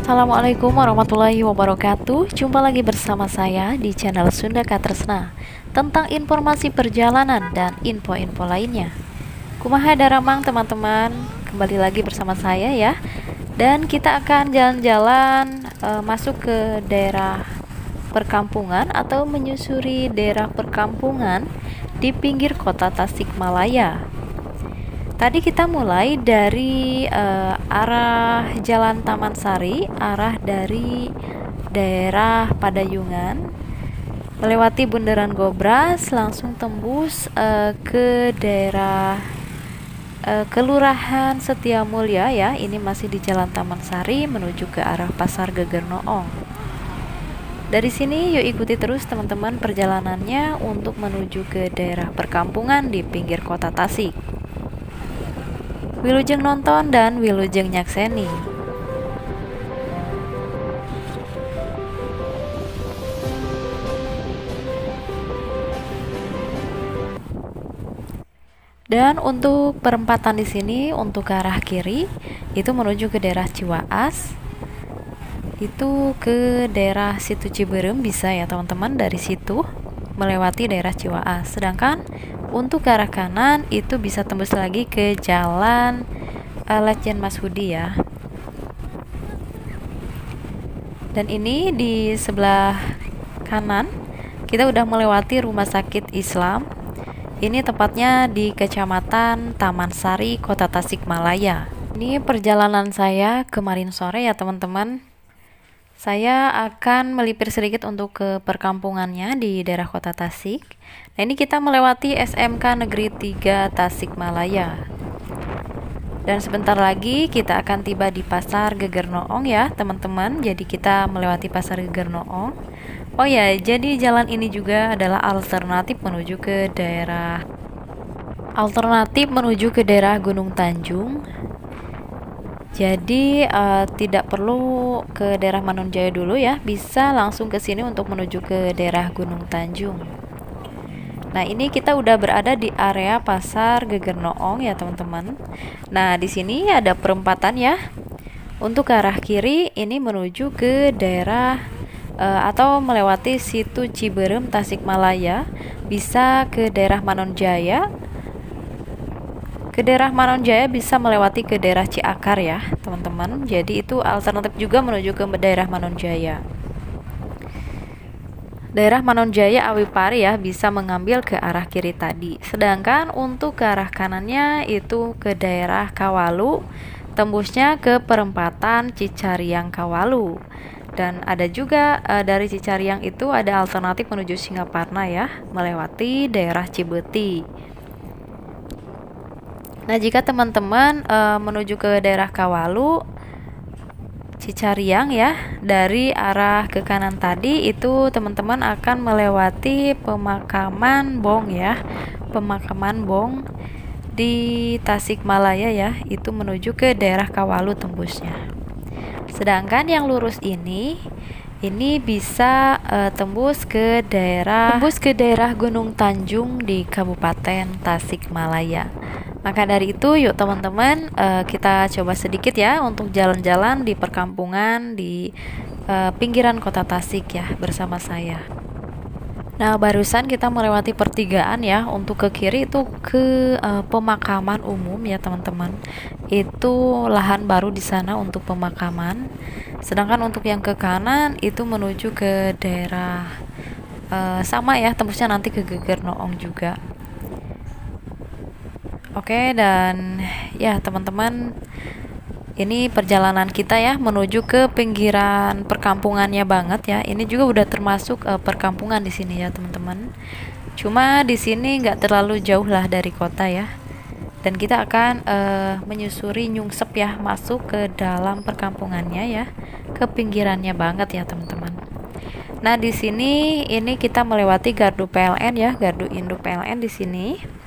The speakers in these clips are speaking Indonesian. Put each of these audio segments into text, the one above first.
Assalamualaikum warahmatullahi wabarakatuh. Jumpa lagi bersama saya di channel Sunda Katresna tentang informasi perjalanan dan info-info lainnya. Kumaha daramang teman-teman, kembali lagi bersama saya ya. Dan kita akan jalan-jalan masuk ke daerah perkampungan atau menyusuri daerah perkampungan di pinggir kota Tasikmalaya. Tadi kita mulai dari arah Jalan Taman Sari, arah dari daerah Padayungan, melewati Bundaran Gobras, langsung tembus ke daerah Kelurahan Setiamulya ya. Ini masih di Jalan Taman Sari menuju ke arah Pasar Geger Noong. Dari sini yuk ikuti terus teman-teman perjalanannya untuk menuju ke daerah perkampungan di pinggir kota Tasik. Wilujeng nonton dan wilujeng nyakseni. Dan untuk perempatan di sini untuk ke arah kiri itu menuju ke daerah Ciwaas. Itu ke daerah Situ Ciberem bisa ya teman-teman, dari situ melewati daerah Ciwaas. Sedangkan untuk ke arah kanan itu bisa tembus lagi ke Jalan Letjen Masudi ya. Dan ini di sebelah kanan kita udah melewati Rumah Sakit Islam. Ini tepatnya di Kecamatan Taman Sari, Kota Tasikmalaya. Ini perjalanan saya kemarin sore ya teman-teman. Saya akan melipir sedikit untuk ke perkampungannya di daerah kota Tasik. Nah, ini kita melewati SMK Negeri 3 Tasikmalaya. Dan sebentar lagi kita akan tiba di Pasar Geger Noong ya teman-teman. Jadi kita melewati Pasar Geger Noong. Oh ya, jadi jalan ini juga adalah alternatif menuju ke daerah Gunung Tanjung. Jadi tidak perlu ke daerah Manunjaya dulu ya, bisa langsung ke sini untuk menuju ke daerah Gunung Tanjung. Nah, ini kita udah berada di area Pasar Geger Noong ya teman-teman. Nah, di sini ada perempatan ya. Untuk ke arah kiri ini menuju ke daerah atau melewati Situ Ciberem Tasikmalaya, bisa ke daerah Manonjaya. Ke daerah Manonjaya bisa melewati ke daerah Ciakar ya teman-teman. Jadi itu alternatif juga menuju ke daerah Manonjaya. Daerah Manonjaya Awipari ya, bisa mengambil ke arah kiri tadi. Sedangkan untuk ke arah kanannya itu ke daerah Kawalu, tembusnya ke perempatan Cicariang Kawalu. Dan ada juga dari Cicariang itu ada alternatif menuju Singaparna ya, melewati daerah Cibeti. Nah, jika teman-teman menuju ke daerah Kawalu, Cicariang ya, dari arah ke kanan tadi itu teman-teman akan melewati pemakaman Bong ya. Pemakaman Bong di Tasikmalaya ya, itu menuju ke daerah Kawalu tembusnya. Sedangkan yang lurus ini bisa tembus ke daerah Gunung Tanjung di Kabupaten Tasikmalaya. Maka dari itu yuk teman-teman kita coba sedikit ya untuk jalan-jalan di perkampungan di pinggiran kota Tasik ya bersama saya. Nah, barusan kita melewati pertigaan ya. Untuk ke kiri itu ke pemakaman umum ya teman-teman. Itu lahan baru di sana untuk pemakaman. Sedangkan untuk yang ke kanan itu menuju ke daerah sama ya, tembusnya nanti ke Geger Noong juga. Oke, dan ya teman-teman, ini perjalanan kita ya menuju ke pinggiran perkampungannya banget ya. Ini juga udah termasuk perkampungan di sini ya teman-teman. Cuma di sini nggak terlalu jauh lah dari kota ya. Dan kita akan menyusuri nyungsep ya, masuk ke dalam perkampungannya ya, ke pinggirannya banget ya teman-teman. Nah, di sini ini kita melewati gardu PLN ya, gardu induk PLN di sini.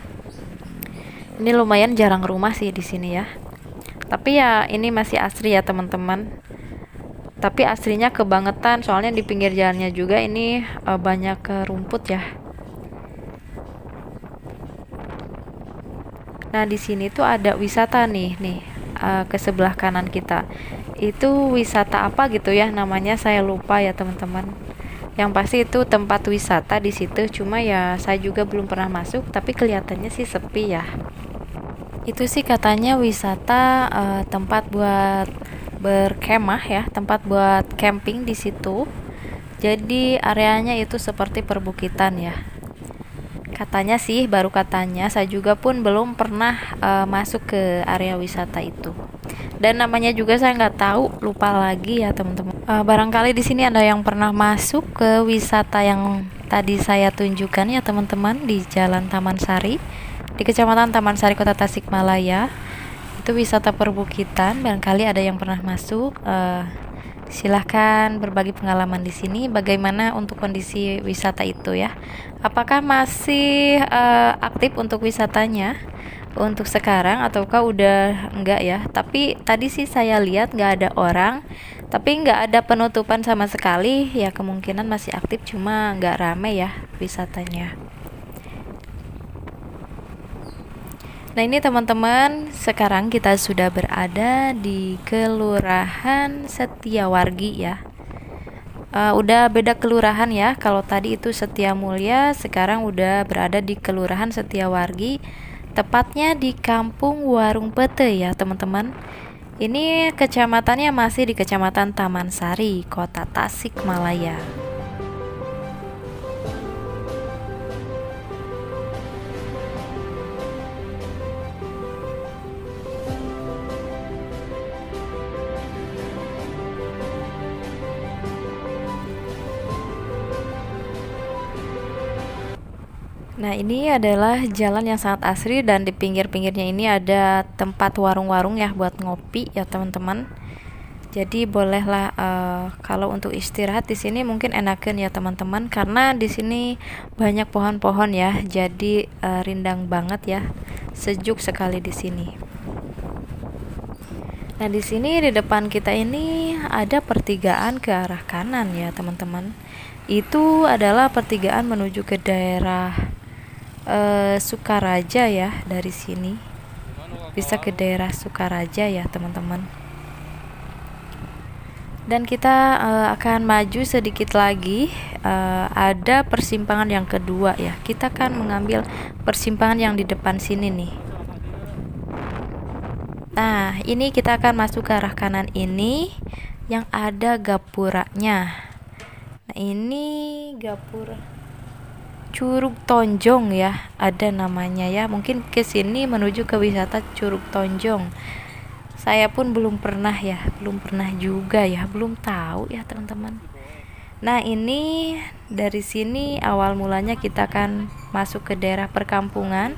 Ini lumayan jarang rumah sih di sini ya. Tapi ya ini masih asri ya teman-teman. Tapi aslinya kebangetan, soalnya di pinggir jalannya juga ini banyak rumput ya. Nah, di sini tuh ada wisata nih ke sebelah kanan kita. Itu wisata apa gitu ya namanya, saya lupa ya teman-teman. Yang pasti itu tempat wisata di situ, cuma ya saya juga belum pernah masuk, tapi kelihatannya sih sepi ya. Itu sih katanya wisata tempat buat berkemah ya, tempat buat camping di situ. Jadi areanya itu seperti perbukitan ya. Katanya sih, baru katanya, saya juga pun belum pernah masuk ke area wisata itu. Dan namanya juga saya nggak tahu, lupa lagi ya teman-teman. Barangkali di sini ada yang pernah masuk ke wisata yang tadi saya tunjukkan ya teman-teman, di Jalan Taman Sari, di Kecamatan Taman Sari, Kota Tasikmalaya. Itu wisata perbukitan, barangkali ada yang pernah masuk. Silahkan berbagi pengalaman di sini, bagaimana untuk kondisi wisata itu ya. Apakah masih aktif untuk wisatanya untuk sekarang, ataukah udah enggak ya? Tapi tadi sih saya lihat nggak ada orang, tapi nggak ada penutupan sama sekali ya, kemungkinan masih aktif, cuma nggak rame ya wisatanya. Nah ini teman-teman, sekarang kita sudah berada di Kelurahan Setiawargi ya. Udah beda kelurahan ya. Kalau tadi itu Setiamulya, sekarang udah berada di Kelurahan Setiawargi, tepatnya di Kampung Warung Pete ya teman-teman. Ini kecamatannya masih di Kecamatan Taman Sari, Kota Tasikmalaya. Nah ini adalah jalan yang sangat asri, dan di pinggir-pinggirnya ini ada tempat warung-warung ya buat ngopi ya teman-teman. Jadi bolehlah kalau untuk istirahat di sini mungkin enakan ya teman-teman, karena di sini banyak pohon-pohon ya. Jadi rindang banget ya, sejuk sekali di sini. Nah di sini di depan kita ini ada pertigaan ke arah kanan ya teman-teman. Itu adalah pertigaan menuju ke daerah Sukaraja ya. Dari sini bisa ke daerah Sukaraja ya teman-teman. Dan kita akan maju sedikit lagi, ada persimpangan yang kedua ya. Kita akan mengambil persimpangan yang di depan sini nih. Nah ini kita akan masuk ke arah kanan ini yang ada gapuranya. Nah ini gapura Curug Tonjong ya, ada namanya ya. Mungkin ke sini menuju ke wisata Curug Tonjong. Saya pun belum pernah ya, belum pernah juga ya, belum tahu ya teman-teman. Nah ini dari sini awal mulanya kita akan masuk ke daerah perkampungan.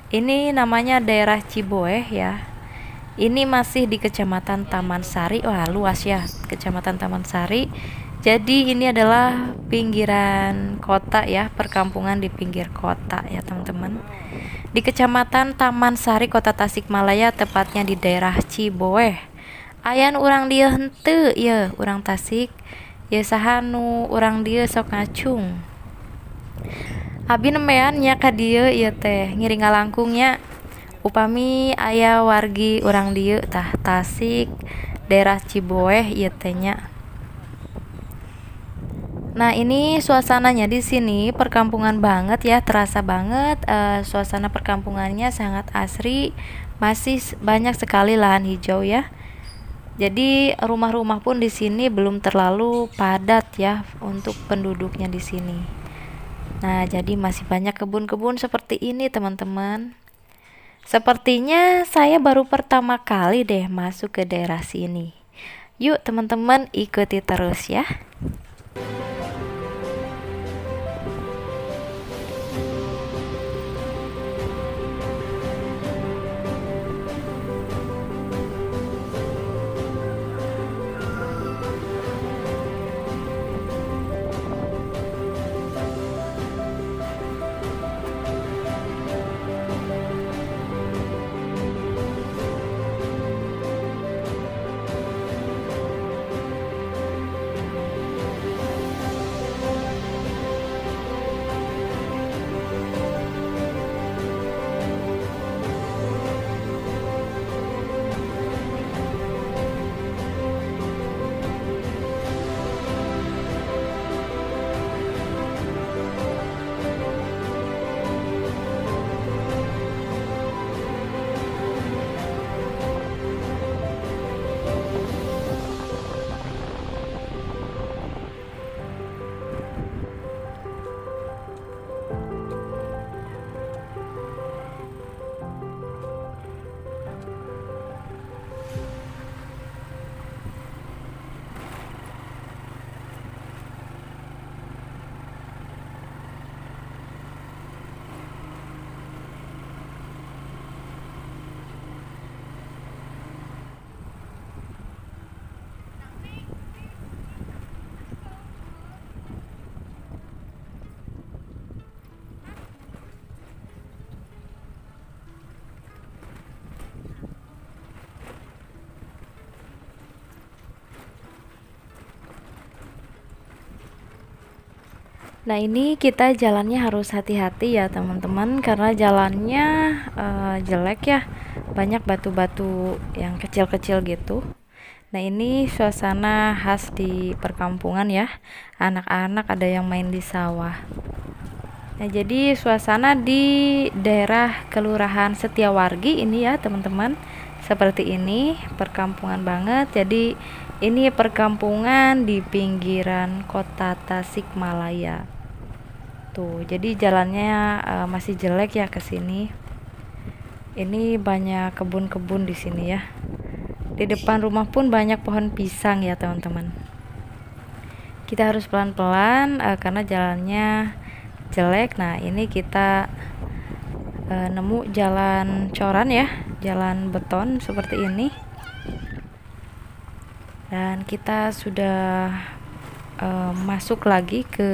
Ini namanya daerah Ciboeh ya. Ini masih di Kecamatan Taman Sari. Wah luas ya Kecamatan Taman Sari. Jadi ini adalah pinggiran kota ya, perkampungan di pinggir kota ya teman-teman. Di Kecamatan Taman Sari, Kota Tasikmalaya, tepatnya di daerah Ciboeh. Ayan urang dia henteu ya, urang Tasik. Ya sahanu urang dia sok ngacung. Abi nemean nya ka dieu ieu teh, ngiring ngalangkungnya. Upami aya wargi urang dieu tah Tasik, daerah Ciboeh ieu teh nya. Nah ini suasananya di sini perkampungan banget ya, terasa banget suasana perkampungannya sangat asri, masih banyak sekali lahan hijau ya. Jadi rumah-rumah pun di sini belum terlalu padat ya untuk penduduknya di sini. Nah jadi masih banyak kebun-kebun seperti ini teman-teman. Sepertinya saya baru pertama kali deh masuk ke daerah sini. Yuk teman-teman ikuti terus ya. Nah, ini kita jalannya harus hati-hati ya teman-teman, karena jalannya jelek ya, banyak batu-batu yang kecil-kecil gitu. Nah, ini suasana khas di perkampungan ya, anak-anak ada yang main di sawah. Nah, jadi suasana di daerah Kelurahan Setiawargi ini ya teman-teman, seperti ini, perkampungan banget. Jadi ini perkampungan di pinggiran kota Tasikmalaya. Tuh, jadi jalannya masih jelek ya ke sini. Ini banyak kebun-kebun di sini ya. Di depan rumah pun banyak pohon pisang ya teman-teman. Kita harus pelan-pelan karena jalannya jelek. Nah, ini kita nemu jalan coran ya, jalan beton seperti ini. Dan kita sudah masuk lagi ke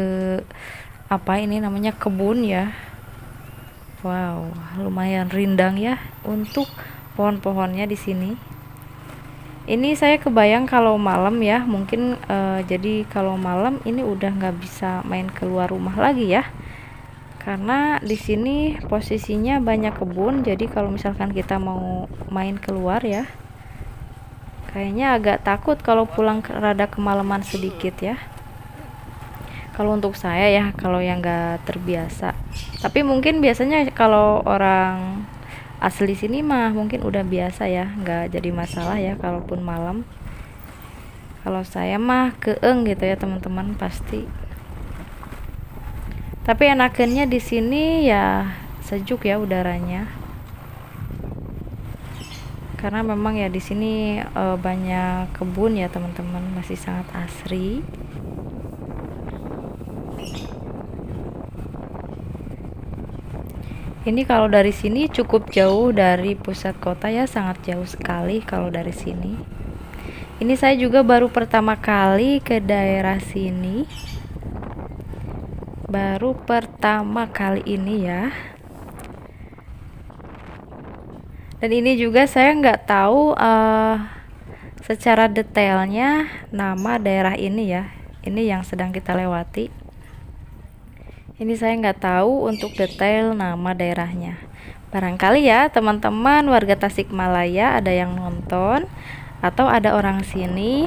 apa ini namanya kebun ya. Wow, lumayan rindang ya untuk pohon-pohonnya di sini. Ini saya kebayang kalau malam ya, mungkin jadi kalau malam ini udah nggak bisa main keluar rumah lagi ya, karena di sini posisinya banyak kebun. Jadi kalau misalkan kita mau main keluar ya, kayaknya agak takut kalau pulang rada kemalaman sedikit ya. Kalau untuk saya ya, kalau yang nggak terbiasa. Tapi mungkin biasanya kalau orang asli sini mah mungkin udah biasa ya, nggak jadi masalah ya kalaupun malam. Kalau saya mah keeng gitu ya teman-teman pasti. Tapi enakannya di sini ya sejuk ya udaranya. Karena memang ya di sini banyak kebun ya teman-teman, masih sangat asri. Ini kalau dari sini cukup jauh dari pusat kota ya, sangat jauh sekali kalau dari sini. Ini saya juga baru pertama kali ke daerah sini. Baru pertama kali ini ya. Dan ini juga saya nggak tahu secara detailnya nama daerah ini ya. Ini yang sedang kita lewati. Ini saya nggak tahu untuk detail nama daerahnya. Barangkali ya teman-teman warga Tasikmalaya ada yang nonton atau ada orang sini,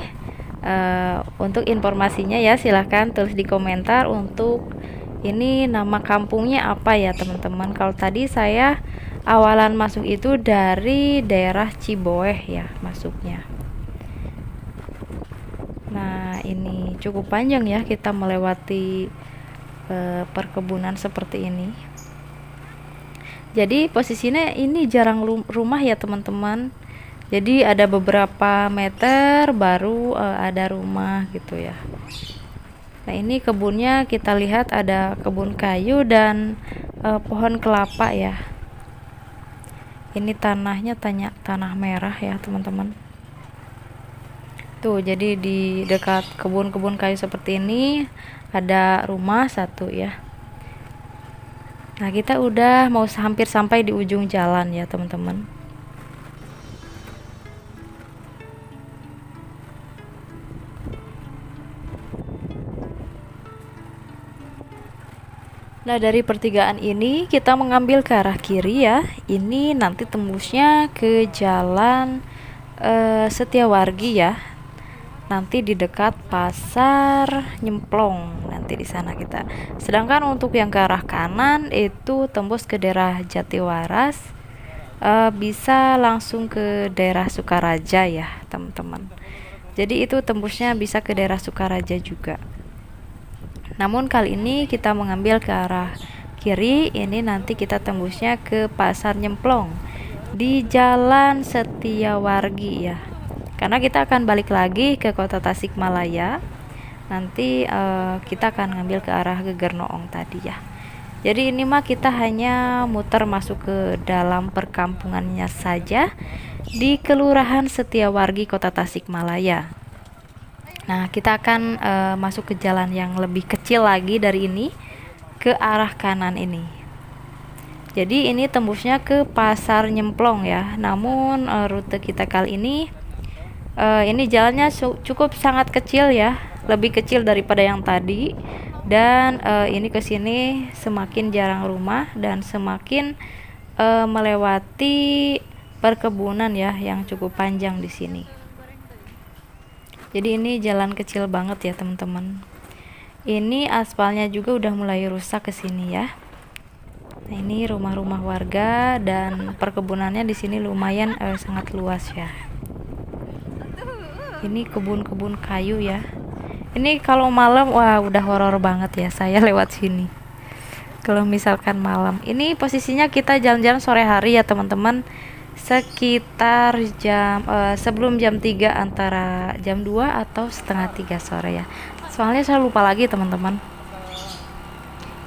untuk informasinya ya silahkan tulis di komentar untuk ini nama kampungnya apa ya teman-teman. Kalau tadi saya awalan masuk itu dari daerah Ciboeh ya masuknya. Nah, ini cukup panjang ya kita melewati perkebunan seperti ini. Jadi posisinya ini jarang rumah ya teman-teman. Jadi ada beberapa meter baru ada rumah gitu ya. Nah, ini kebunnya kita lihat ada kebun kayu dan pohon kelapa ya. Ini tanahnya tanah merah ya teman-teman. Tuh, jadi di dekat kebun-kebun kayu seperti ini ada rumah satu ya. Nah, kita udah mau hampir sampai di ujung jalan ya teman-teman. Nah, dari pertigaan ini kita mengambil ke arah kiri ya. Ini nanti tembusnya ke jalan Setiawargi ya. Nanti di dekat Pasar Nyemplong, nanti di sana kita. Sedangkan untuk yang ke arah kanan itu tembus ke daerah Jatiwaras, bisa langsung ke daerah Sukaraja ya teman-teman. Jadi itu tembusnya bisa ke daerah Sukaraja juga. Namun kali ini kita mengambil ke arah kiri, ini nanti kita tembusnya ke Pasar Nyemplong di Jalan Setiawargi ya. Karena kita akan balik lagi ke kota Tasikmalaya. Nanti kita akan ngambil ke arah Gegernoong tadi ya. Jadi ini mah kita hanya muter masuk ke dalam perkampungannya saja di Kelurahan Setiawargi kota Tasikmalaya. Nah, kita akan masuk ke jalan yang lebih kecil lagi dari ini ke arah kanan ini. Jadi ini tembusnya ke Pasar Nyemplong ya. Namun rute kita kali ini jalannya cukup sangat kecil ya, lebih kecil daripada yang tadi. Dan ini ke sini semakin jarang rumah dan semakin melewati perkebunan ya yang cukup panjang di sini. Jadi ini jalan kecil banget ya teman-teman. Ini aspalnya juga udah mulai rusak ke sini ya. Nah, ini rumah-rumah warga dan perkebunannya di sini lumayan sangat luas ya. Ini kebun-kebun kayu ya. Ini kalau malam wah udah horor banget ya saya lewat sini. Kalau misalkan malam, ini posisinya kita jalan-jalan sore hari ya teman-teman. Sekitar sebelum jam 3, antara jam 2 atau setengah 3 sore ya. Soalnya saya lupa lagi teman-teman.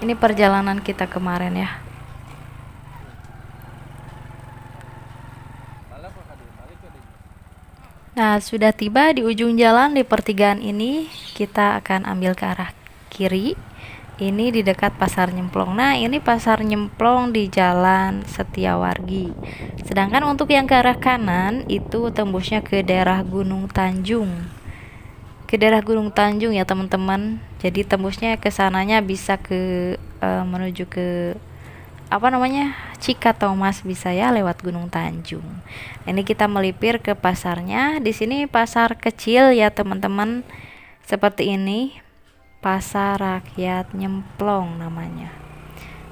Ini perjalanan kita kemarin ya. Nah, sudah tiba di ujung jalan di pertigaan ini. Kita akan ambil ke arah kiri. Ini di dekat Pasar Nyemplong. Nah, ini Pasar Nyemplong di Jalan Setiawargi. Sedangkan untuk yang ke arah kanan itu tembusnya ke daerah Gunung Tanjung. Ke daerah Gunung Tanjung ya teman-teman. Jadi tembusnya ke sananya bisa ke menuju ke Cikatomas, bisa ya lewat Gunung Tanjung. Ini kita melipir ke pasarnya. Di sini pasar kecil ya teman-teman. Seperti ini. Pasar Rakyat Nyemplong namanya.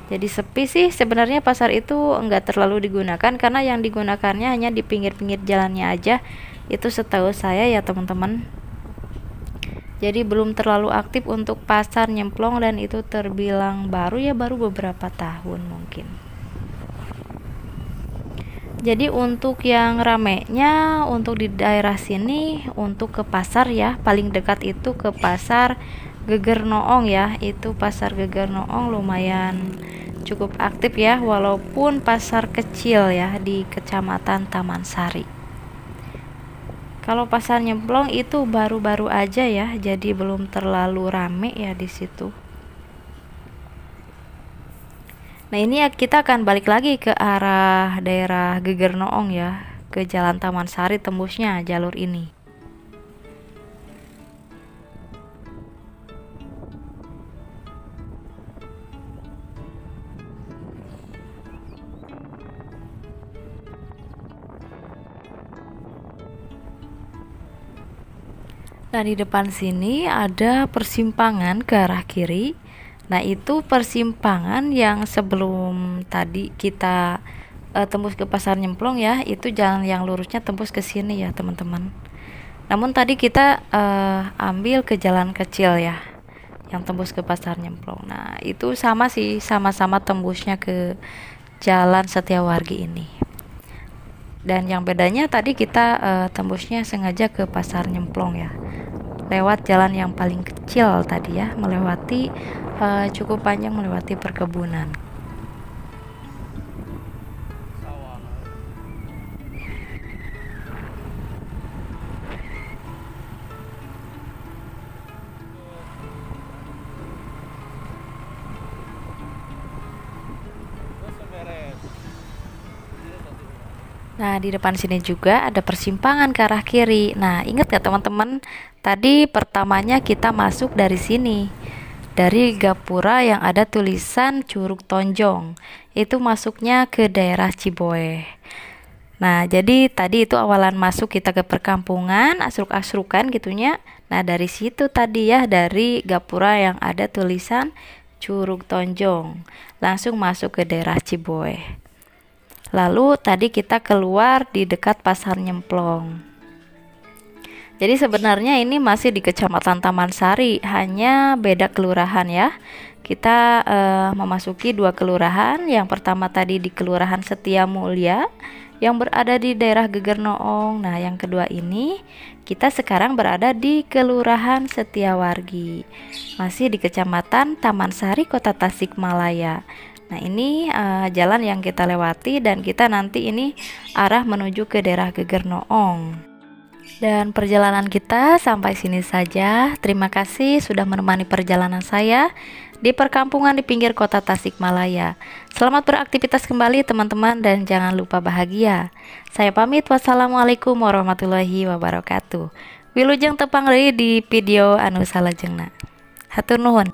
Jadi sepi sih sebenarnya, pasar itu enggak terlalu digunakan karena yang digunakannya hanya di pinggir-pinggir jalannya aja. Itu setahu saya ya teman-teman. Jadi belum terlalu aktif untuk Pasar Nyemplong dan itu terbilang baru ya, baru beberapa tahun mungkin. Jadi untuk yang ramenya untuk di daerah sini untuk ke pasar ya, paling dekat itu ke Pasar Geger Noong ya. Itu Pasar Geger Noong lumayan cukup aktif ya, walaupun pasar kecil ya di Kecamatan Taman Sari. Kalau Pasar Nyemplong itu baru-baru aja ya, jadi belum terlalu rame ya di situ. Nah, ini ya kita akan balik lagi ke arah daerah Geger Noong ya, ke Jalan Taman Sari tembusnya jalur ini. Nah, di depan sini ada persimpangan ke arah kiri. Nah, itu persimpangan yang sebelum tadi kita tembus ke Pasar Nyemplong ya, itu jalan yang lurusnya tembus ke sini ya, teman-teman. Namun tadi kita ambil ke jalan kecil ya, yang tembus ke Pasar Nyemplong. Nah, itu sama sih, sama-sama tembusnya ke Jalan Setiawargi ini. Dan yang bedanya tadi kita tembusnya sengaja ke Pasar Nyemplong ya, lewat jalan yang paling kecil tadi ya, melewati cukup panjang, melewati perkebunan. Nah, di depan sini juga ada persimpangan ke arah kiri. Nah, ingat gak teman-teman? Tadi pertamanya kita masuk dari sini. Dari gapura yang ada tulisan Curug Tonjong. Itu masuknya ke daerah Ciboe. Nah, jadi tadi itu awalan masuk kita ke perkampungan, asruk-asrukan gitunya. Nah, dari situ tadi ya, dari gapura yang ada tulisan Curug Tonjong. Langsung masuk ke daerah Ciboe. Lalu tadi kita keluar di dekat Pasar Nyemplong. Jadi sebenarnya ini masih di Kecamatan Taman Sari, hanya beda kelurahan ya. Kita memasuki dua kelurahan. Yang pertama tadi di Kelurahan Setia Mulia yang berada di daerah Geger Noong. Nah, yang kedua ini kita sekarang berada di Kelurahan Setiawargi, masih di Kecamatan Taman Sari, Kota Tasikmalaya. Nah, ini jalan yang kita lewati dan kita nanti ini arah menuju ke daerah Geger Noong. Dan perjalanan kita sampai sini saja. Terima kasih sudah menemani perjalanan saya di perkampungan di pinggir kota Tasikmalaya. Selamat beraktivitas kembali teman-teman dan jangan lupa bahagia. Saya pamit, wassalamualaikum warahmatullahi wabarakatuh. Wilujeng tepang deui di video anu salajengna. Hatur nuhun.